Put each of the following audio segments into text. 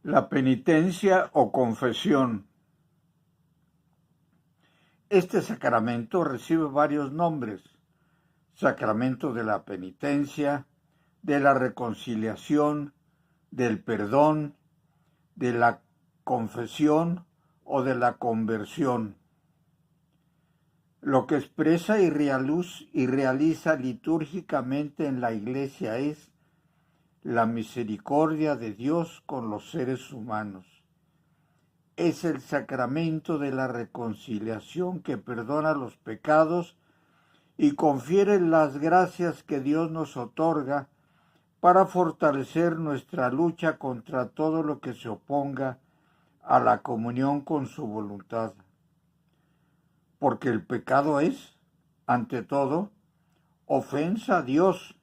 La penitencia o confesión. Este sacramento recibe varios nombres: sacramento de la penitencia, de la reconciliación, del perdón, de la confesión o de la conversión. Lo que expresa y realiza litúrgicamente en la Iglesia es la misericordia de Dios con los seres humanos. Es el sacramento de la reconciliación que perdona los pecados y confiere las gracias que Dios nos otorga para fortalecer nuestra lucha contra todo lo que se oponga a la comunión con su voluntad. Porque el pecado es, ante todo, ofensa a Dios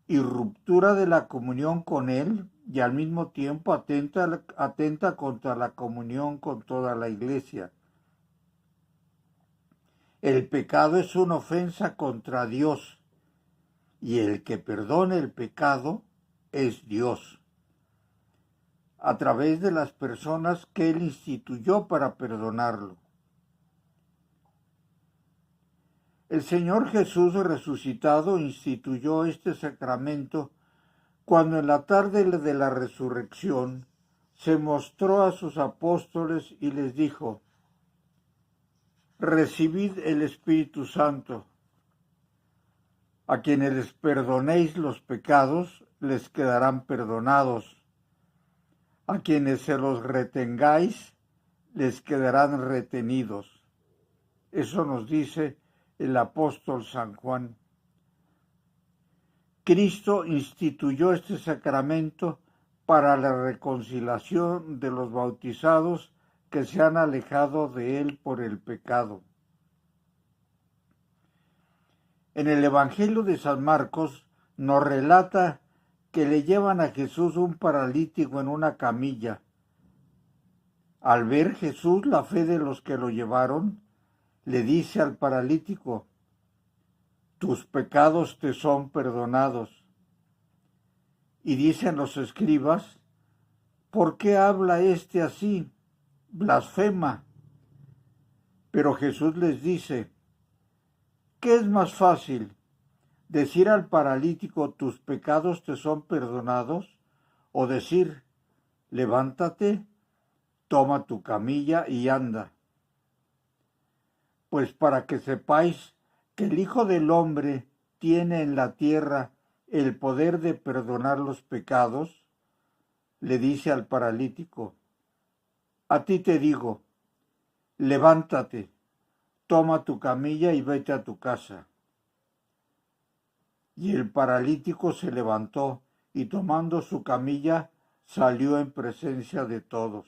y ruptura de la comunión con Él, y al mismo tiempo atenta contra la comunión con toda la Iglesia. El pecado es una ofensa contra Dios, y el que perdona el pecado es Dios, a través de las personas que Él instituyó para perdonarlo. El Señor Jesús resucitado instituyó este sacramento cuando en la tarde de la resurrección se mostró a sus apóstoles y les dijo: recibid el Espíritu Santo. A quienes les perdonéis los pecados, les quedarán perdonados. A quienes se los retengáis, les quedarán retenidos. Eso nos dice el apóstol San Juan. Cristo instituyó este sacramento para la reconciliación de los bautizados que se han alejado de Él por el pecado. En el Evangelio de San Marcos nos relata que le llevan a Jesús un paralítico en una camilla. Al ver Jesús la fe de los que lo llevaron, le dice al paralítico: tus pecados te son perdonados. Y dicen los escribas: ¿por qué habla éste así? Blasfema. Pero Jesús les dice: ¿qué es más fácil, decir al paralítico tus pecados te son perdonados, o decir levántate, toma tu camilla y anda? Pues para que sepáis que el Hijo del Hombre tiene en la tierra el poder de perdonar los pecados, le dice al paralítico: a ti te digo, levántate, toma tu camilla y vete a tu casa. Y el paralítico se levantó y tomando su camilla salió en presencia de todos.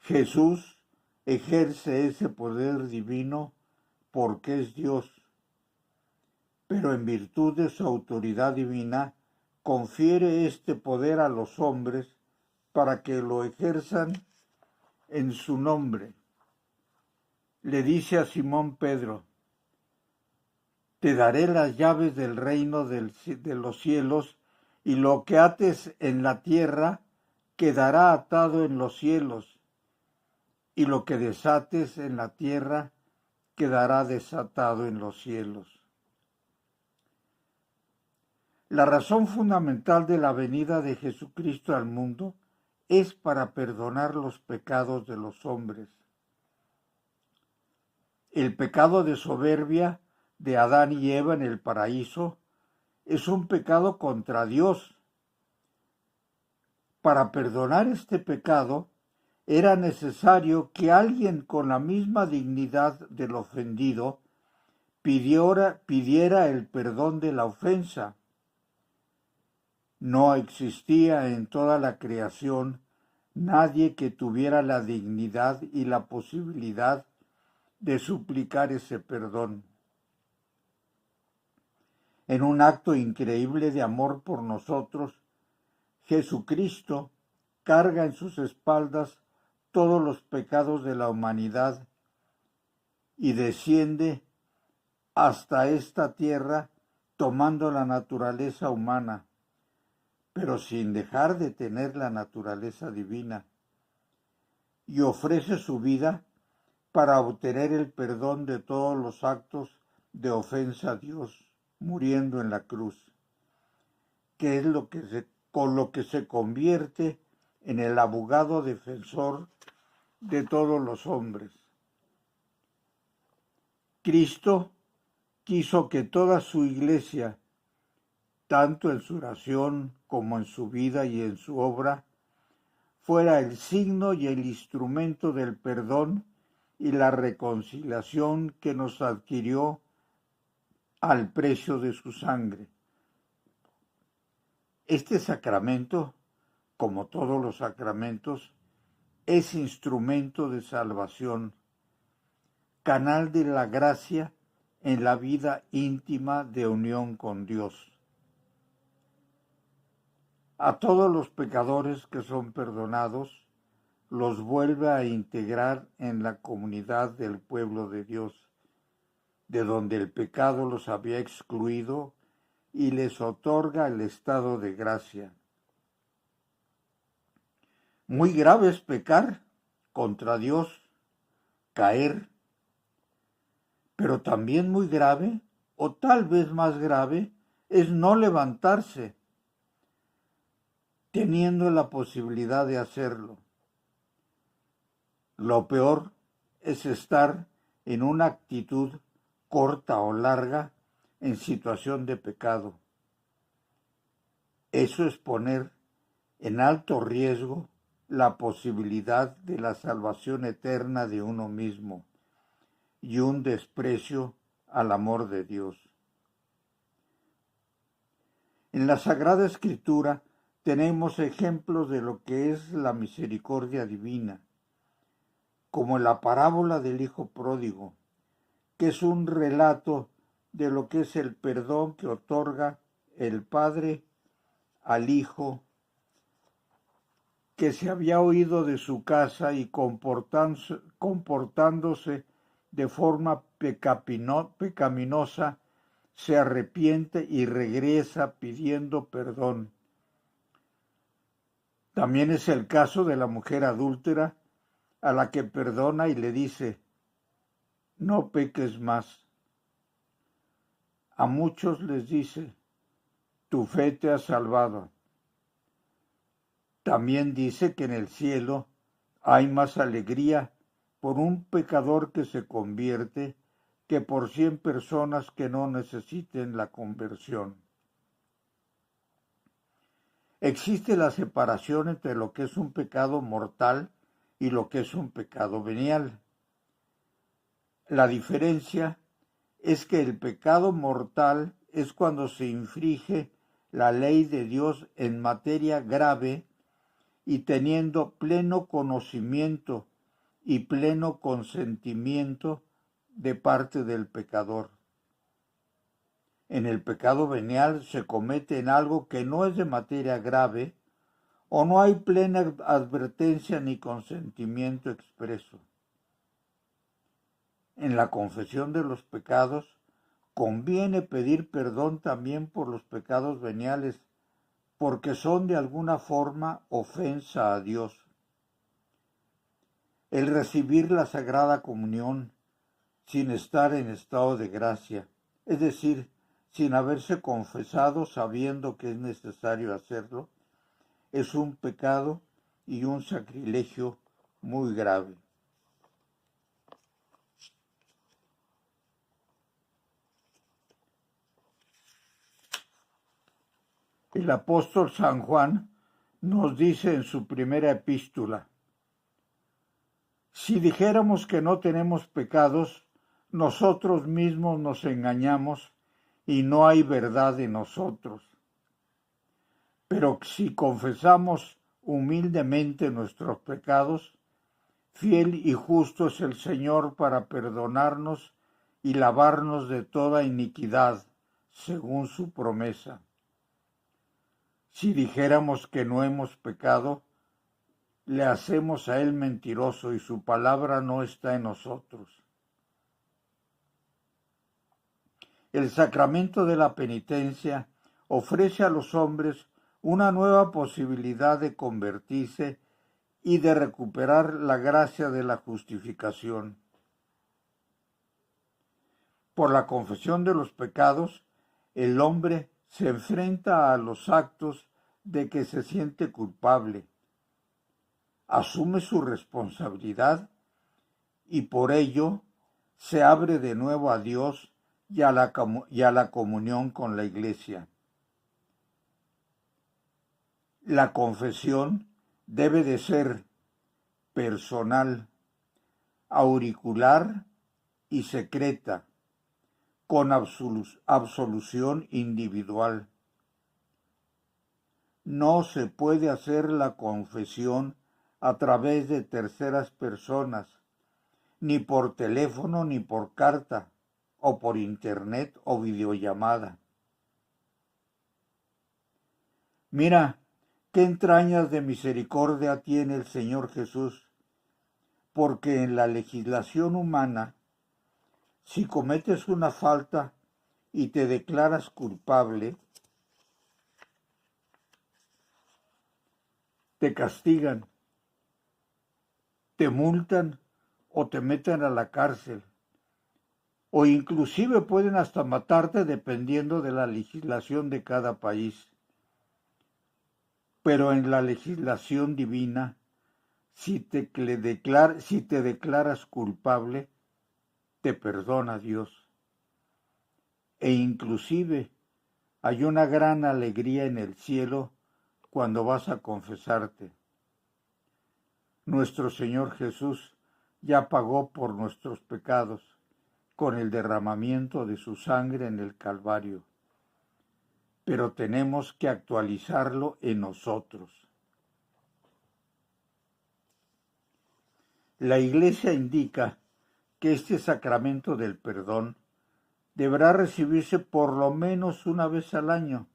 Jesús ejerce ese poder divino porque es Dios, pero en virtud de su autoridad divina confiere este poder a los hombres para que lo ejerzan en su nombre. Le dice a Simón Pedro: te daré las llaves del reino de los cielos, y lo que ates en la tierra quedará atado en los cielos, y lo que desates en la tierra quedará desatado en los cielos. La razón fundamental de la venida de Jesucristo al mundo es para perdonar los pecados de los hombres. El pecado de soberbia de Adán y Eva en el paraíso es un pecado contra Dios. Para perdonar este pecado era necesario que alguien con la misma dignidad del ofendido pidiera el perdón de la ofensa. No existía en toda la creación nadie que tuviera la dignidad y la posibilidad de suplicar ese perdón. En un acto increíble de amor por nosotros, Jesucristo carga en sus espaldas todos los pecados de la humanidad y desciende hasta esta tierra tomando la naturaleza humana pero sin dejar de tener la naturaleza divina, y ofrece su vida para obtener el perdón de todos los actos de ofensa a Dios, muriendo en la cruz, que es con lo que se convierte en el abogado defensor de todos los hombres. Cristo quiso que toda su iglesia, tanto en su oración como en su vida y en su obra, fuera el signo y el instrumento del perdón y la reconciliación que nos adquirió al precio de su sangre. Este sacramento, como todos los sacramentos, es instrumento de salvación, canal de la gracia en la vida íntima de unión con Dios. A todos los pecadores que son perdonados, los vuelve a integrar en la comunidad del pueblo de Dios, de donde el pecado los había excluido, y les otorga el estado de gracia. Muy grave es pecar contra Dios, caer, pero también muy grave, o tal vez más grave, es no levantarse, teniendo la posibilidad de hacerlo. Lo peor es estar en una actitud corta o larga en situación de pecado. Eso es poner en alto riesgo la posibilidad de la salvación eterna de uno mismo y un desprecio al amor de Dios. En la Sagrada Escritura tenemos ejemplos de lo que es la misericordia divina, como en la parábola del Hijo Pródigo, que es un relato de lo que es el perdón que otorga el Padre al Hijo, que se había huido de su casa y comportándose de forma pecaminosa, se arrepiente y regresa pidiendo perdón. También es el caso de la mujer adúltera, a la que perdona y le dice: no peques más. A muchos les dice: tu fe te ha salvado. También dice que en el cielo hay más alegría por un pecador que se convierte que por 100 personas que no necesiten la conversión. Existe la separación entre lo que es un pecado mortal y lo que es un pecado venial. La diferencia es que el pecado mortal es cuando se infringe la ley de Dios en materia grave y teniendo pleno conocimiento y pleno consentimiento de parte del pecador. En el pecado venial se comete en algo que no es de materia grave o no hay plena advertencia ni consentimiento expreso. En la confesión de los pecados conviene pedir perdón también por los pecados veniales, porque son de alguna forma ofensa a Dios. El recibir la Sagrada Comunión sin estar en estado de gracia, es decir, sin haberse confesado sabiendo que es necesario hacerlo, es un pecado y un sacrilegio muy grave. El apóstol San Juan nos dice en su primera epístola: si dijéramos que no tenemos pecados, nosotros mismos nos engañamos y no hay verdad en nosotros. Pero si confesamos humildemente nuestros pecados, fiel y justo es el Señor para perdonarnos y lavarnos de toda iniquidad, según su promesa. Si dijéramos que no hemos pecado, le hacemos a él mentiroso y su palabra no está en nosotros. El sacramento de la penitencia ofrece a los hombres una nueva posibilidad de convertirse y de recuperar la gracia de la justificación. Por la confesión de los pecados, el hombre se enfrenta a los actos de que se siente culpable, asume su responsabilidad y por ello se abre de nuevo a Dios y a la comunión con la Iglesia. La confesión debe de ser personal, auricular y secreta, con absolución individual. No se puede hacer la confesión a través de terceras personas, ni por teléfono, ni por carta, o por internet o videollamada. Mira, qué entrañas de misericordia tiene el Señor Jesús, porque en la legislación humana, si cometes una falta y te declaras culpable, te castigan, te multan o te meten a la cárcel, o inclusive pueden hasta matarte dependiendo de la legislación de cada país. Pero en la legislación divina, si te declaras culpable, te perdona Dios. E inclusive hay una gran alegría en el cielo cuando vas a confesarte. Nuestro Señor Jesús ya pagó por nuestros pecados con el derramamiento de su sangre en el Calvario, pero tenemos que actualizarlo en nosotros. La Iglesia indica que este sacramento del perdón deberá recibirse por lo menos una vez al año.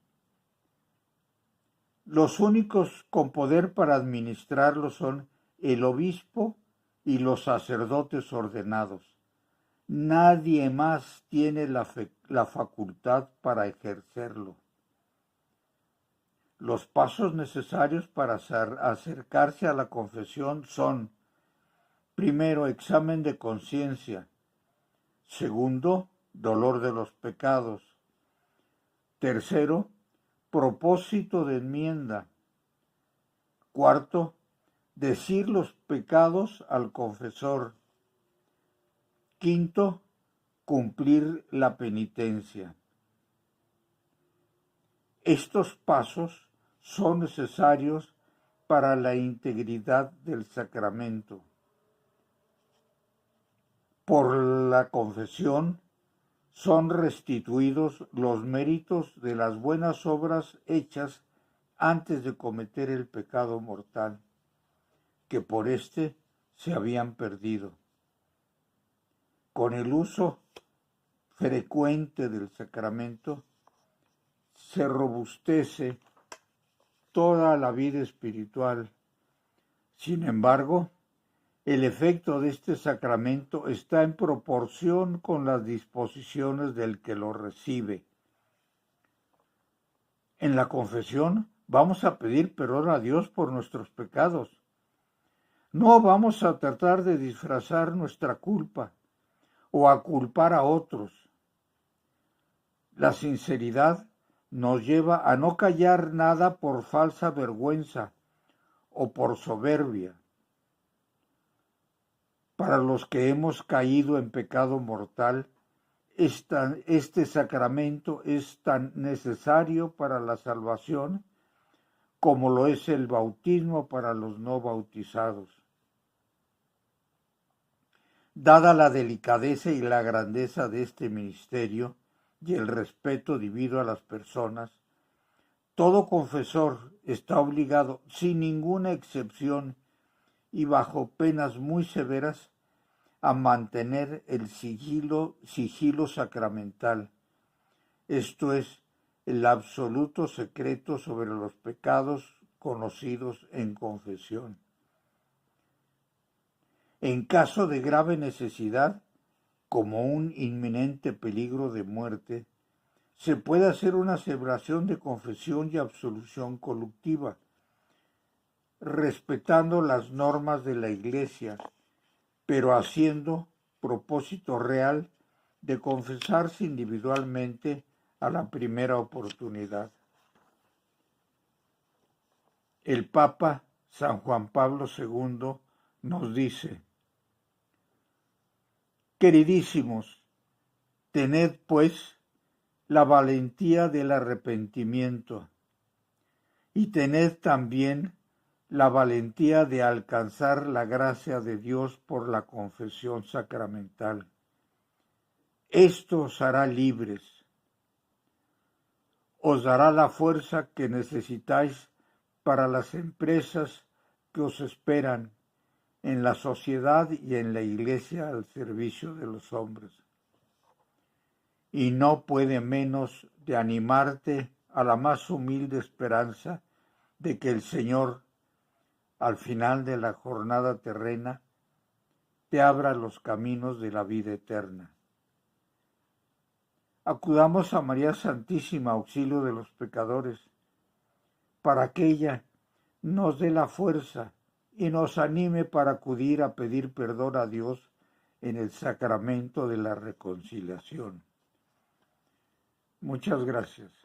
Los únicos con poder para administrarlo son el obispo y los sacerdotes ordenados. Nadie más tiene la facultad para ejercerlo. Los pasos necesarios para acercarse a la confesión son: primero, examen de conciencia; segundo, dolor de los pecados; tercero, propósito de enmienda; cuarto, decir los pecados al confesor; quinto, cumplir la penitencia. Estos pasos son necesarios para la integridad del sacramento. Por la confesión son restituidos los méritos de las buenas obras hechas antes de cometer el pecado mortal, que por éste se habían perdido. Con el uso frecuente del sacramento se robustece toda la vida espiritual. Sin embargo, el efecto de este sacramento está en proporción con las disposiciones del que lo recibe. En la confesión vamos a pedir perdón a Dios por nuestros pecados. No vamos a tratar de disfrazar nuestra culpa o a culpar a otros. La sinceridad nos lleva a no callar nada por falsa vergüenza o por soberbia. Para los que hemos caído en pecado mortal, este sacramento es tan necesario para la salvación como lo es el bautismo para los no bautizados. Dada la delicadeza y la grandeza de este ministerio y el respeto debido a las personas, todo confesor está obligado, sin ninguna excepción y bajo penas muy severas, a mantener el sigilo sacramental, esto es, el absoluto secreto sobre los pecados conocidos en confesión. En caso de grave necesidad, como un inminente peligro de muerte, se puede hacer una celebración de confesión y absolución colectiva, respetando las normas de la Iglesia, pero haciendo propósito real de confesarse individualmente a la primera oportunidad. El Papa San Juan Pablo II nos dice: queridísimos, tened pues la valentía del arrepentimiento y tened también la valentía de alcanzar la gracia de Dios por la confesión sacramental. Esto os hará libres, os dará la fuerza que necesitáis para las empresas que os esperan en la sociedad y en la Iglesia al servicio de los hombres. Y no puede menos de animarte a la más humilde esperanza de que el Señor, al final de la jornada terrena, te abra los caminos de la vida eterna. Acudamos a María Santísima, auxilio de los pecadores, para que ella nos dé la fuerza y nos anime para acudir a pedir perdón a Dios en el sacramento de la reconciliación. Muchas gracias.